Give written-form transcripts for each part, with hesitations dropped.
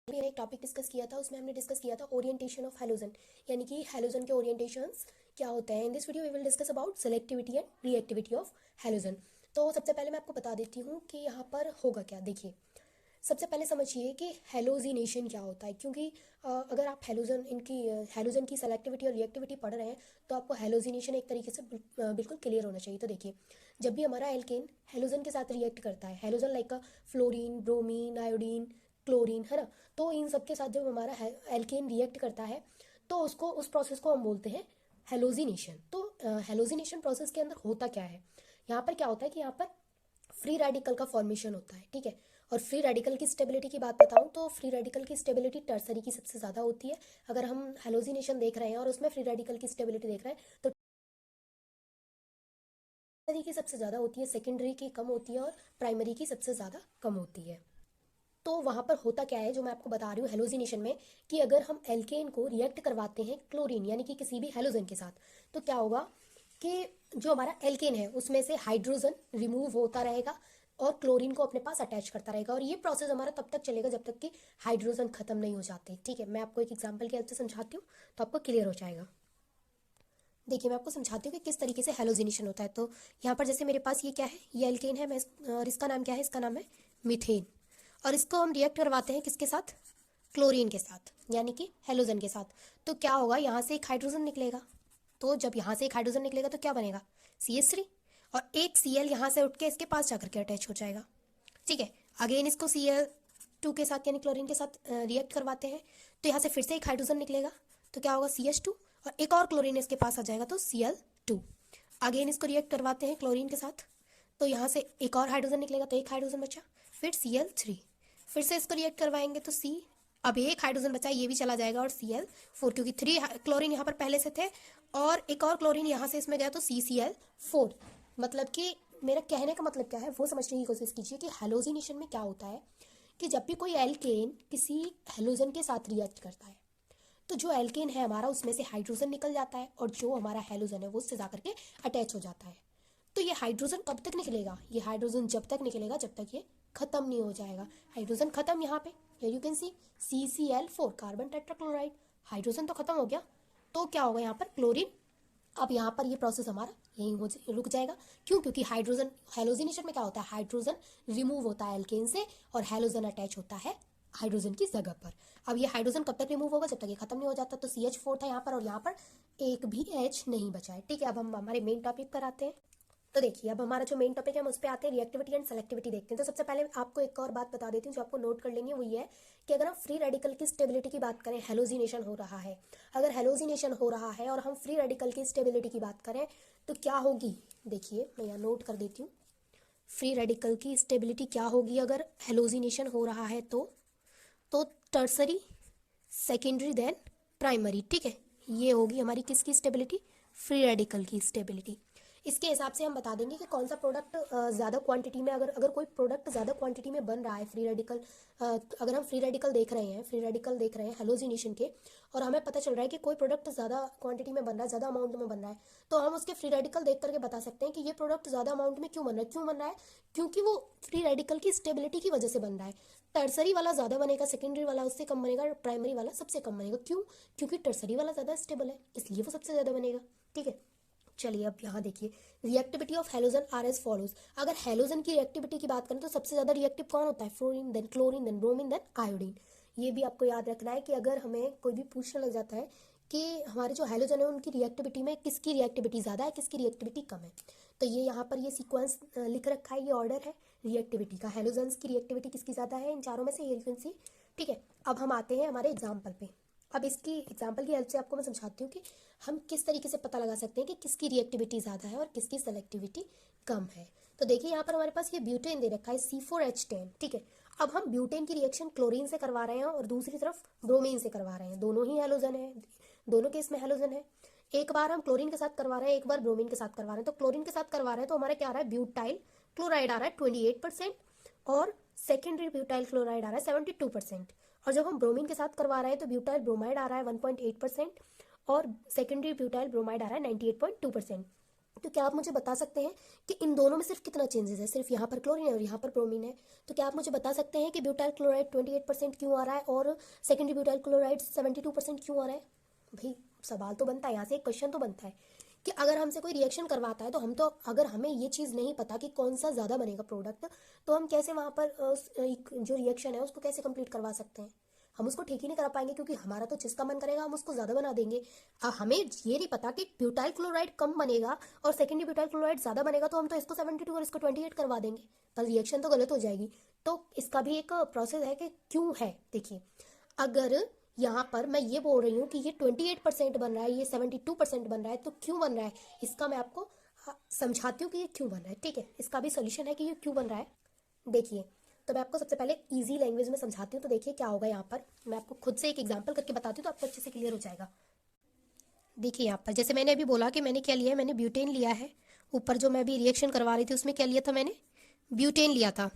मैंने एक topic discuss किया था, उसमें हमने डिस्कस किया था ओरिएंटेशन ऑफ हैलोजन, यानी कि हैलोजन के ओरिएंटेशंस क्या होते हैं। In this video we will discuss about selectivity and reactivity of halogen. तो सबसे पहले मैं आपको बता देती हूँ कि यहाँ पर होगा क्या। देखिए, सबसे पहले समझिए कि हेलोजिनेशन क्या होता है, क्योंकि अगर आप हेलोजन की सेलेक्टिविटी और रिएक्टिविटी पढ़ रहे हैं तो आपको हेलोजिनेशन एक तरीके से बिल्कुल क्लियर होना चाहिए। तो देखिए, जब भी हमारा एल्केन हेलोजन के साथ रिएक्ट करता है, हेलोजन लाइक का फ्लोरीन, ब्रोमीन, आयोडीन, क्लोरीन, है ना, तो इन सब के साथ जब हमारा एल्केन रिएक्ट करता है तो उसको उस प्रोसेस को हम बोलते हैं हेलोजिनेशन। तो हेलोजिनेशन प्रोसेस के अंदर होता क्या है, यहाँ पर क्या होता है कि यहाँ पर फ्री रेडिकल का फॉर्मेशन होता है, ठीक है। और फ्री रेडिकल की स्टेबिलिटी की बात बताऊं तो फ्री रेडिकल की स्टेबिलिटी टर्सरी की सबसे ज़्यादा होती है। अगर हम हेलोजिनेशन देख रहे हैं और उसमें फ्री रेडिकल की स्टेबिलिटी देख रहे हैं तो टर्सरी की सबसे ज़्यादा होती है, सेकेंडरी की कम होती है और प्राइमरी की सबसे ज़्यादा कम होती है। तो वहाँ पर होता क्या है जो मैं आपको बता रही हूँ हेलोजिनेशन में, कि अगर हम एल्केन को रिएक्ट करवाते हैं क्लोरीन यानी कि किसी भी हेलोजन के साथ, तो क्या होगा कि जो हमारा एल्केन है उसमें से हाइड्रोजन रिमूव होता रहेगा और क्लोरीन को अपने पास अटैच करता रहेगा। और ये प्रोसेस हमारा तब तक चलेगा जब तक कि हाइड्रोजन खत्म नहीं हो जाते, ठीक है। मैं आपको एक एग्जाम्पल की हेल्प से समझाती हूँ तो आपको क्लियर हो जाएगा। देखिए, मैं आपको समझाती हूँ कि किस तरीके से हेलोजिनेशन होता है। तो यहाँ पर जैसे मेरे पास ये क्या है, ये एल्केन है, और इसका नाम क्या है, इसका नाम है मीथेन। और इसको हम रिएक्ट करवाते हैं किसके साथ, क्लोरीन के साथ, यानी कि हेलोजन के साथ। तो क्या होगा, यहाँ से एक हाइड्रोजन निकलेगा। तो जब यहाँ से एक हाइड्रोजन निकलेगा तो क्या बनेगा, CH3। और एक Cl यहाँ से उठ के इसके पास जाकर के अटैच हो जाएगा, ठीक है। अगेन इसको Cl2 के साथ यानी क्लोरीन के साथ रिएक्ट करवाते हैं तो यहाँ से फिर से एक हाइड्रोजन निकलेगा। तो क्या होगा, CH2, और एक और क्लोरीन इसके पास आ जाएगा तो Cl2। अगेन इसको रिएक्ट करवाते हैं क्लोरीन के साथ तो यहाँ से एक और हाइड्रोजन निकलेगा तो एक हाइड्रोजन बचा, फिर Cl3। फिर से इसको रिएक्ट करवाएंगे तो C, अब एक हाइड्रोजन बचा, ये भी चला जाएगा, और Cl4, क्योंकि 3 क्लोरीन यहाँ पर पहले से थे और एक और क्लोरीन यहाँ से इसमें गया तो CCl4। मतलब कि मेरा कहने का मतलब क्या है वो समझने की कोशिश कीजिए कि हेलोजिनेशन में क्या होता है कि जब भी कोई एल्केन किसी हेलोजन के साथ रिएक्ट करता है तो जो एल्केन है हमारा उसमें से हाइड्रोजन निकल जाता है और जो हमारा हेलोजन है वो उससे जाकर के अटैच हो जाता है। तो ये हाइड्रोजन कब तक निकलेगा, ये हाइड्रोजन जब तक निकलेगा जब तक ये खत्म नहीं हो जाएगा। हाइड्रोजन खत्म, यहाँ पे you can see CCl4, carbon tetrachloride, hydrogen तो खत्म हो गया। तो क्या होगा यहाँ पर, क्लोरीन। अब यहाँ पर ये प्रोसेस हमारा यहीं हो रुक जाएगा। क्यों, क्योंकि हाइड्रोजन, हेलोजिनेशन में क्या होता है, हाइड्रोजन रिमूव होता है एल्केन से और हेलोजन अटैच होता है हाइड्रोजन की जगह पर। अब ये हाइड्रोजन कब तक रिमूव होगा, जब तक ये खत्म नहीं हो जाता। तो CH4 था यहाँ पर और यहाँ पर एक भी H नहीं बचा है, ठीक है। अब हम हमारे मेन टॉपिक पर आते हैं। तो देखिए, अब हमारा जो मेन टॉपिक है हम उस पर आते हैं, रिएक्टिविटी एंड सेलेक्टिविटी देखते हैं। तो सबसे पहले आपको एक और बात बता देती हूँ जो आपको नोट कर लेनी है, वो ये है कि अगर हम फ्री रेडिकल की स्टेबिलिटी की बात करें, हेलोजिनेशन हो रहा है, अगर हेलोजिनेशन हो रहा है और हम फ्री रेडिकल की स्टेबिलिटी की बात करें तो क्या होगी। देखिए, मैं यहाँ नोट कर देती हूँ, फ्री रेडिकल की स्टेबिलिटी क्या होगी अगर हेलोजिनेशन हो रहा है तो टर्सरी, सेकेंडरी, देन प्राइमरी, ठीक है। ये होगी हमारी किसकी स्टेबिलिटी, फ्री रेडिकल की स्टेबिलिटी। इसके हिसाब से हम बता देंगे कि कौन सा प्रोडक्ट ज़्यादा क्वांटिटी में, अगर अगर कोई प्रोडक्ट ज़्यादा क्वांटिटी में बन रहा है फ्री रेडिकल, अगर हम फ्री रेडिकल देख रहे हैं, फ्री रेडिकल देख रहे हैं हेलोजिनेशन के, और हमें पता चल रहा है कि कोई प्रोडक्ट ज़्यादा क्वांटिटी में बन रहा है, ज़्यादा अमाउंट में बन रहा है, तो हम उसके फ्री रेडिकल देख करके बता सकते हैं कि ये प्रोडक्ट ज़्यादा अमाउंट में क्यों बन रहा है। क्यों बन रहा है, क्योंकि वो फ्री रेडिकल की स्टेबिलिटी की वजह से बन रहा है। टर्सरी वाला ज़्यादा बनेगा, सेकेंडरी वाला उससे कम बनेगा, प्राइमरी वाला सबसे कम बनेगा। क्यों, क्योंकि टर्सरी वाला ज़्यादा स्टेबल है इसलिए वो सबसे ज़्यादा बनेगा, ठीक है। चलिए अब यहाँ देखिए, reactivity of halogen are as follows. अगर हेलोजन की रिएक्टिविटी की बात करें तो सबसे ज़्यादा रिएक्टिव कौन होता है, fluorine, then chlorine, then bromine, then iodine. ये भी आपको याद रखना है कि अगर हमें कोई भी पूछने लग जाता है कि हमारे जो हेलोजन है उनकी रिएक्टिविटी में किसकी रिएक्टिविटी ज़्यादा है, किसकी रिएक्टिविटी कम है, तो ये यहाँ पर ये सीक्वेंस लिख रखा है, ये ऑर्डर है रिएक्टिविटी का। हेलोजन्स की रिएक्टिविटी किसकी ज़्यादा है इन चारों में से, ये सी, ठीक है। अब हम आते हैं हमारे एग्जाम्पल पे। अब इसकी एग्जाम्पल की हेल्प से आपको मैं समझाती हूँ कि हम किस तरीके से पता लगा सकते हैं कि किसकी रिएक्टिविटी ज़्यादा है और किसकी सेलेक्टिविटी कम है। तो देखिए, यहाँ पर हमारे पास ये ब्यूटेन दे रखा है C4H10, ठीक है। अब हम ब्यूटेन की रिएक्शन क्लोरीन से करवा रहे हैं और दूसरी तरफ ब्रोमीन से करवा रहे हैं, दोनों ही हेलोजन है, दोनों केस में हेलोजन है। एक बार हम क्लोरीन के साथ करवा रहे हैं, एक बार ब्रोमीन के साथ करवा रहे हैं। तो क्लोरीन के साथ करवा रहे हैं तो हमारा क्या आ रहा है, ब्यूटाइल क्लोराइड आ रहा है 28% और सेकेंडरी ब्यूटाइल क्लोराइड आ रहा है 72%। और जब हम ब्रोमीन के साथ करवा रहे हैं तो ब्यूटाइल ब्रोमाइड आ रहा है 1.8% और सेकेंडरी ब्यूटाइल ब्रोमाइड आ रहा है 98.2%। तो क्या आप मुझे बता सकते हैं कि इन दोनों में सिर्फ कितना चेंजेस है? सिर्फ यहाँ पर क्लोरीन है और यहाँ पर ब्रोमीन है। तो क्या आप मुझे बता सकते हैं कि ब्यूटाइल क्लोराइड 28% क्यों आ रहा है और सेकेंडरी ब्यूटाइल क्लोराइड 72% क्यों आ रहा है? भाई सवाल तो बनता है, यहाँ से एक क्वेश्चन तो बनता है कि अगर हमसे कोई रिएक्शन करवाता है तो हम तो, अगर हमें ये चीज़ नहीं पता कि कौन सा ज़्यादा बनेगा प्रोडक्ट, तो हम कैसे वहाँ पर जो रिएक्शन है उसको कैसे कंप्लीट करवा सकते हैं? हम उसको ठीक ही नहीं करा पाएंगे, क्योंकि हमारा तो जिसका मन करेगा हम उसको ज़्यादा बना देंगे। हमें ये नहीं पता कि ब्यूटाइल क्लोराइड कम बनेगा और सेकेंडरी ब्यूटाइल क्लोराइड ज़्यादा बनेगा, तो हम तो इसको 72 और इसको 28 करवा देंगे, पर रिएक्शन तो गलत हो जाएगी। तो इसका भी एक प्रोसेस है कि क्यों है। देखिए, अगर यहाँ पर मैं ये बोल रही हूँ कि ये 28% बन रहा है, ये 72% बन रहा है, तो क्यों बन रहा है इसका मैं आपको समझाती हूँ कि ये क्यों बन रहा है। ठीक है, इसका भी सोल्यूशन है कि ये क्यों बन रहा है। देखिए, तो मैं आपको सबसे पहले इजी लैंग्वेज में समझाती हूँ। तो देखिए क्या होगा, यहाँ पर मैं आपको खुद से एक एग्जांपल करके बताती हूँ तो आपको अच्छे से क्लियर हो जाएगा। देखिए यहाँ पर जैसे मैंने अभी बोला कि मैंने क्या लिया है, मैंने ब्यूटेन लिया है। ऊपर जो मैं अभी रिएक्शन करवा रही थी उसमें क्या लिया था, मैंने ब्यूटेन लिया था।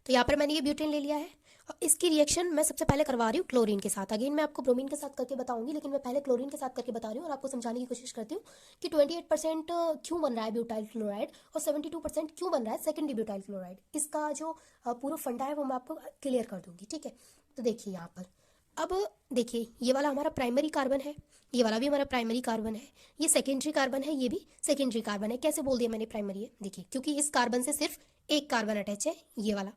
तो यहाँ पर मैंने ये ब्यूटेन ले लिया है और इसकी रिएक्शन मैं सबसे पहले करवा रही हूँ क्लोरीन के साथ। अगेन मैं आपको ब्रोमीन के साथ करके बताऊंगी, लेकिन मैं पहले क्लोरीन के साथ करके बता रही हूँ और आपको समझाने की कोशिश करती हूँ कि 28% क्यों बन रहा है ब्यूटाइल क्लोराइड और 72% क्यों बन रहा है सेकेंडरी ब्यूटाइल क्लोराइड। इसका जो पूरा फंडा है वो मैं आपको क्लियर कर दूंगी। ठीक है, तो देखिए यहाँ पर, अब देखिए ये वाला हमारा प्राइमरी कार्बन है, ये वाला भी हमारा प्राइमरी कार्बन है, ये सेकेंडरी कार्बन है, ये भी सेकेंडरी कार्बन है। कैसे बोल दिया मैंने प्राइमरी है? देखिए, क्योंकि इस कार्बन से सिर्फ एक कार्बन अटैच है, ये वाला।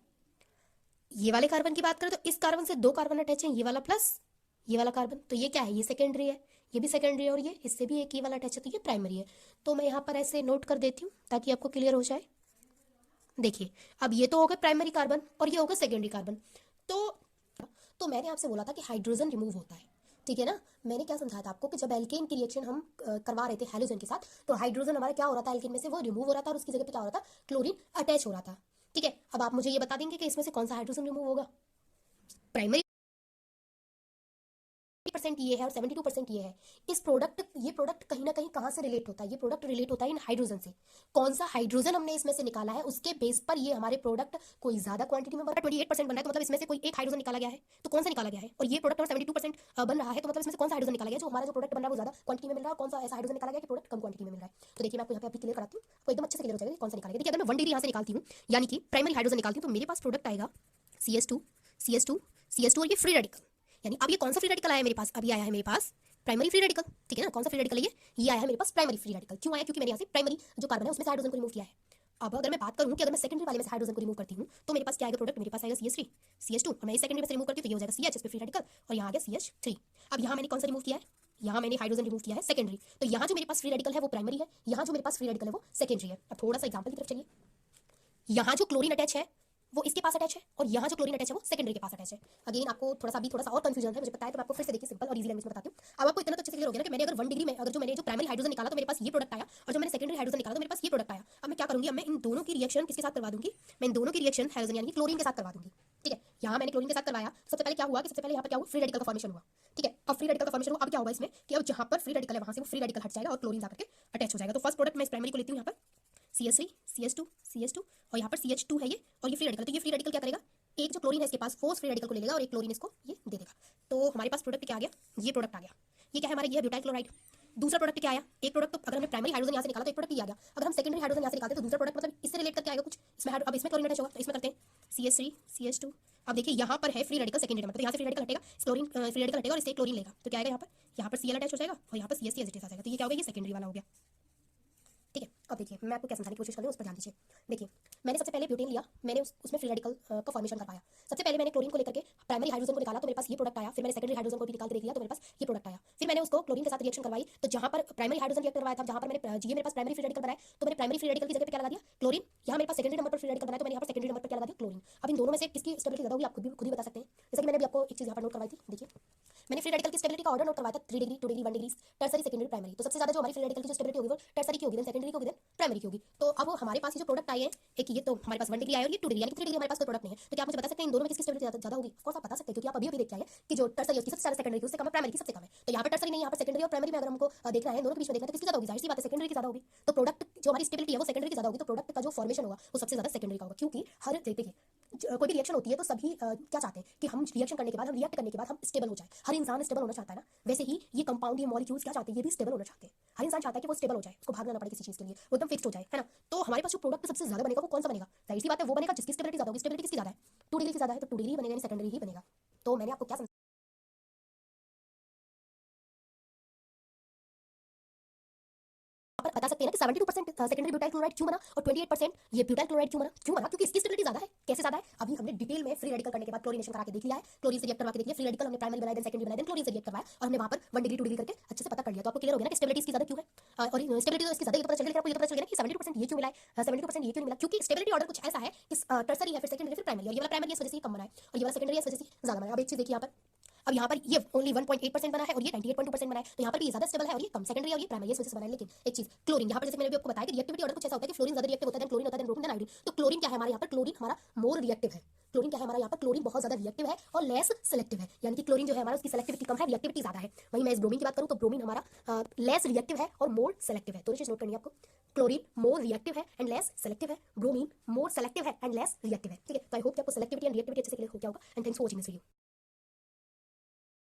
ये वाले कार्बन की बात करें तो इस कार्बन से दो कार्बन अटैच है, ये वाला प्लस ये वाला कार्बन। तो ये क्या है, ये सेकेंडरी है, ये भी सेकेंडरी है और ये इससे भी एक ये वाला अटैच है, तो ये प्राइमरी है। तो मैं यहाँ पर ऐसे नोट कर देती हूँ ताकि आपको क्लियर हो जाए। देखिए, अब ये तो हो गए प्राइमरी कार्बन और ये होगा सेकेंडरी कार्बन। तो मैंने आपसे बोला था कि हाइड्रोजन रिमूव होता है, ठीक है ना। मैंने क्या समझाया था आपको कि जब एल्केन की रिएक्शन हम करवा रहे थे हैलोजन के साथ, तो हाइड्रोजन हमारा क्या हो रहा था, एल्केन में से वो रिमूव हो रहा था और उसकी जगह पे क्या हो रहा था, क्लोरीन अटैच हो रहा था। ठीक है, अब आप मुझे ये बता देंगे कि इसमें से कौन सा हाइड्रोजन रिमूव होगा? प्राइमरी % ये है और 72% ये है। ये प्रोडक्ट कहीं ना कहीं कहाँ से रिलेट होता है? ये प्रोडक्ट रिलेट होता है इन हाइड्रोजन से। कौन सा हाइड्रोजन हमने इसमें से निकाला है उसके बेस पर ये हमारे प्रोडक्ट कोई ज्यादा क्वांटिटी में बन रहा है, 28% बन रहा है, तो मतलब इसमें से कोई एक हाइड्रोजन निकाला गया है। तो कौन सा निकाला गया है? और ये प्रोडक्ट 72% बन रहा है, तो मतलब इसमें से कौन सा हाइड्रोजन निकाला गया जो हमारा जो प्रोडक्ट बन रहा है वो ज्यादा क्वांटिटी में मिल रहा है, और कौन सा ऐसा हाइड्रोजन निकाला गया कि प्रोडक्ट कम क्वांटिटी में मिल रहा है। तो देखिए मैं आपको यहाँ पे अभी क्लियर कराती हूँ, आपको एकदम अच्छे से क्लियर हो जाएगा कौन सा निकाला गया। देखिए, अगर मैं 1 डिग्री यहाँ से निकालती हूँ, यानी कि प्राइमरी हाइड्रोजन निकालती हूँ, तो मेरे पास प्रोडक्ट आएगा CS2 CS2 CS2 और ये फ्री रेडिकल। यानी अब ये कौन सा फ्री रेडिकल आया मेरे पास? अभी आया है मेरे पास प्राइमरी फ्री रेडिकल। ठीक है ना, कौन सा फ्री रेडिकल है ये आया है मेरे पास प्राइमरी फ्री रेडिकल। क्यों आया? क्योंकि मैंने यहाँ से प्राइमरी जो कार्बन है उसमें से हाइड्रोजन को रिमूव किया है। अब अगर मैं बात करूँ कि अगर मैं सेकेंडरी वाले में से हाइड्रोजन को रिमूव करती हूँ तो मेरे पास क्या आएगा प्रोडक्ट? मेरे पास आएगा CS3 CS2 और मैं इस सेकेंडरी में से रिमूव करती हूँ तो ये हो जाएगा CH, इस पे फ्री रेडिकल, और यहाँ आ गया CH3। अब यहाँ मैंने कौन सा रिमूव किया है? यहाँ मैंने हाइड्रोजन रिमूव किया है सेकेंडरी। तो यहाँ जो मेरे पास फ्री रेडिकल है वो प्राइमरी है, यहाँ जो मेरे पास फ्री रेडिकल है वो सेकेंडरी है। अब थोड़ा सा एग्जाम्पल की तरफ चलिए। यहाँ जो क्लोरीन अटैच है वो इसके पास अटैच है और यहाँ जो क्लोरीन अटैच है वो सेकेंडरी के पास अटैच है। अगेन आपको थोड़ा सा और कंफ्यूजन है, मुझे पता है, तो मैं आपको फिर से देखिए सिंपल और इजी लैंग्वेज में बताती हूँ। अब आपको इतना तो अच्छे से क्लियर हो गया ना कि मैंने अगर 1 डिग्री में अगर मैंने जो प्राइमरी हाइड्रोजन निकाला तो मेरे पास ये प्रोडक्ट आया, और जो मैंने सेकेंडरी हाइड्रोजन निकाला तो मेरे पास ये प्रोडक्ट आया। अब मैं क्या करूँगी, अब मैं इन दोनों की रिएक्शन किसके साथ करवा दूंगी? मैं इन दोनों की रिएक्शन हाइड्रोजन यानी क्लोरीन के साथ करवा दूंगी। ठीक है, यहाँ मैंने क्लोरीन के साथ करवाया। सबसे पहले क्या हुआ कि सबसे पहले यहाँ पर क्या हुआ, फ्री रेडिकल का फॉर्मेशन हुआ। ठीक है, अब फ्री रेडिकल का फॉर्मेशन हुआ। अब क्या होगा इसमें कि अब जहाँ पर फ्री रेडिकल है वहाँ से वो फ्री रेडिकल हट जाएगा और क्लोरीन जाकर के अटैच हो जाएगा। तो फर्स्ट प्रोडक्ट मैं इस प्राइमरी को लेती हूँ, यहाँ पर CS3 CS2 और यहाँ पर CH2 है ये, और ये फ्री रेडिकल। तो ये फ्री रेडिकल क्या करेगा, एक जो क्लोरीन है इसके पास वो फ्री रेडिकल को ले लेगा और एक क्लोरीन इसको ये दे देगा। तो हमारे पास प्रोडक्ट क्या आ गया, ये प्रोडक्ट आ गया। ये क्या है हमारा, ये है ब्यूटाइल क्लोराइड। दूसरा प्रोडक्ट क्या आया, एक प्रोडक्ट तो अगर हमने प्राइमरी हाइड्रोजन यहाँ से निकाला तो एक प्रोडक्ट ये आ गया। अगर हम सेकेंडरी हाइड्रोजन यहाँ से निकालते तो दूसरा प्रोडक्ट मतलब इससे रिलेट करके आएगा कुछ। इसमें अब इसमें क्लोरीन अटैच होगा तो इसमें करते हैं CS3 CS2। अब देखिए यहाँ पर है फ्री रेडिकल सेकेंडरी नंबर, तो यहाँ से फ्री रेडिकल हटेगा, क्लोरीन फ्री रेडिकल हटेगा और इससे क्लोरीन लेगा, तो क्या आएगा यहाँ पर Cl अटैच हो जाएगा और यहाँ पर CH एज इट इज आ जाएगा। तो ये क्या हो गया, ये सेकेंडरी वाला हो गया। ठीक है, अब देखिए मैं आपको क्या समझाने की कोशिश कर रही हूँ उस पर ध्यान दीजिए। देखिए, मैंने सबसे पहले ब्यूटेन लिया, मैंने उसमें फ्री रेडिकल का फॉर्मेशन करवाया। सबसे पहले मैंने क्लोरीन को लेकर के प्राइमरी हाइड्रोजन को निकाला तो मेरे पास ये प्रोडक्ट आया। फिर मैंने सेकेंडरी हाइड्रोजन को भी निकाल के देख लिया तो मेरे पास ये प्रोडक्ट आया। फिर मैंने उसको क्लोरीन के साथ रिएक्शन करवाई, तो जहाँ पर प्राइमरी हाइड्रोजन रिएक्ट करवाया था, जहाँ पर मैंने ये मेरे पास प्राइमरी फ्री रेडिकल बनाया, तो मैंने प्राइमरी फ्री रेडिकल की जगह पे क्या लगा दिया, क्लोरीन। यहाँ मेरे पास सेकेंडरी नंबर पर फ्री रेडिकल बनाया तो मैंने यहाँ पर सेकेंडरी नंबर पर क्या लगा दिया, क्लोरीन। अब इन दोनों में से किसकी स्टेबिलिटी ज़्यादा होगी आप खुद ही बता सकते हैं। जैसे कि मैंने अभी आपको एक चीज़ यहाँ पर नोट करवाई थी। देखिए, मैंने फ्री रेडिकल की स्टेबिलिटी का ऑर्डर नोट करवाया था, 3 degree 2 degree 1 degree, tertiary secondary primary. तो सबसे ज्यादा जो हमारी फ्री रेडिकल की जो स्टेबिलिटी होगी वो टर्सरी की होगी, देन सेकेंडरी की होगी, देन प्राइमरी की होगी। तो अब हमारे पास ये जो प्रोडक्ट आए हैं, एक ये तो हमारे पास 1 डिग्री आया और ये 2 डिग्री, यानी 3 डिग्री हमारे पास कोई प्रोडक्ट नहीं है। तो क्या आप मुझे बता सकते हैं इन दोनों में किसकी स्टेबिलिटी ज्यादा होगी? ऑफ कोर्स आप बता सकते हैं, क्योंकि आप अभी देख के आए कि जो टर्सरी उसकी सबसे ज्यादा सेकेंडरी की उससे कम है, प्राइमरी की सबसे कम है। तो यहाँ पर टर्सरी नहीं, यहाँ पर सेकेंडरी और प्राइमरी में अगर हमको देखना है, दोनों के बीच में देखना है तो किसकी ज्यादा होगी? जाहिर सी बात है सेकेंडरी की ज्यादा होगी। तो प्रोडक्ट जो हमारी स्टेबिलिटी है वो सेकेंडरी की ज्यादा होगी, तो प्रोडक्ट का जो फॉर्मेशन होगा वो सबसे ज्यादा सेकेंडरी का होगा, क्योंकि हर देखिए कोई भी रिएक्शन होती है तो सभी क्या चाहते हैं कि हम रिएक्शन करने के बाद, हम रिएक्ट करने के बाद हम स्टेबल हो जाए। हर इंसान स्टेबल होना चाहता है ना, वैसे ही ये कंपाउंड, ये मॉलिक्यूल्स क्या चाहते हैं, ये भी स्टेबल होना चाहते हैं। हर इंसान चाहता है कि वो स्टेबल हो जाए, उसको भागना ना पड़े किसी चीज के लिए, वो एकदम फिक्स्ड हो जाए, है ना। तो हमारे पास जो प्रोडक्ट सबसे ज्यादा बनेगा वो कौन सा बनेगा? जाहिर सी बात है वो बनेगा जिसकी स्टेबिलिटी ज्यादा होगी। स्टेबिलिटी किसकी ज्यादा है? 2 डिग्री की ज्यादा है, तो 2 डिग्री बनेगा, यानी सेकेंडरी ही बनेगा। तो मैंने आपको क्या बता सकते हैं ना कि 72% सेकेंडरी ब्यूटाइल क्लोराइड क्यों बना और 28% ये ब्यूटाइल क्लोराइड क्यों बना? क्योंकि इसकी स्टेबिलिटी ज्यादा है। कैसे ज्यादा है? अभी हमने डिटेल में फ्री रेडिकल करने के बाद क्लोरीनेशन करा के देख लिया है, क्लोरीन से रिएक्ट करवा के देख लिया। फ्री रेडिकल हमने प्राइमरी बनाया, देन सेकेंडरी बनाया, देन क्लोरीन से रिएक्ट करवाया और हमने वहां पर 1 डिग्री 2 डिग्री करके अच्छे से पता कर लिया। तो आपको क्लियर हो गया ना कि स्टेबिलिटी इसकी ज्यादा क्यों है। और स्टेबिलिटी तो इसकी ज्यादा, ये तो पता चल गया, आपको ये तो पता चल गया कि 72% ये क्यों मिला है, 72% ये क्यों नहीं मिला, क्योंकि स्टेबिलिटी ऑर्डर कुछ ऐसा है कि टर्सरी है, फिर सेकेंडरी, फिर प्राइमरी, और ये वाला प्राइमरी इस वजह से कम बना है और ये वाला सेकेंडरी इस वजह से ज्यादा बना है। अब एक चीज देखिए यहाँ पर, अब यहाँ पर ये ओनली 1.8% बना है और ये 98.2% बना है, तो यहाँ पर भी ज्यादा स्टेबल है और ये कम, सेकेंडरी और ये प्राइमरी इस वजह से बना है। लेकिन एक चीज क्लोरीन, यहाँ पर जैसे मैंने भी आपको बताया कि रिएक्टिविटी ऑर्डर कुछ ऐसा होता है कि फ्लोरीन ज्यादा रिएक्टिव होता है, देन क्लोरीन होता है, देन ब्रोमीन, देन आयोडीन। तो क्लोरीन क्या है हमारे यहाँ पर? क्लोरीन हमारा मोर रिएक्टिव है। क्लोरीन क्या है हमारा यहाँ पर? क्लोरीन बहुत ज्यादा रिएक्टिव है और लेस सिलेक्टिव है, यानी कि क्लोरीन जो है हमारा उसकी सिलेक्टिविटी कम है, रिएक्टिविटी ज्यादा है। वहीं मैं इस ब्रोमीन की बात करूँ तो ब्रोमीन हमारा लेस रिएक्टिव है और मोर सेलेक्टिव है। तो चीज नोट करनी है आपको, क्लोरीन मोर रिएक्टिव है एंड लेस सेलेक्टिव है, ब्रोमीन मोर सेलेक्टिव है एंड लेस रिएक्टिव है। ठीक है, तो आई होप कि आपको सेलेक्टिविटी एंड रिएक्टिविटी अच्छे से क्लियर हो गया होगा। And thanks for watching this video.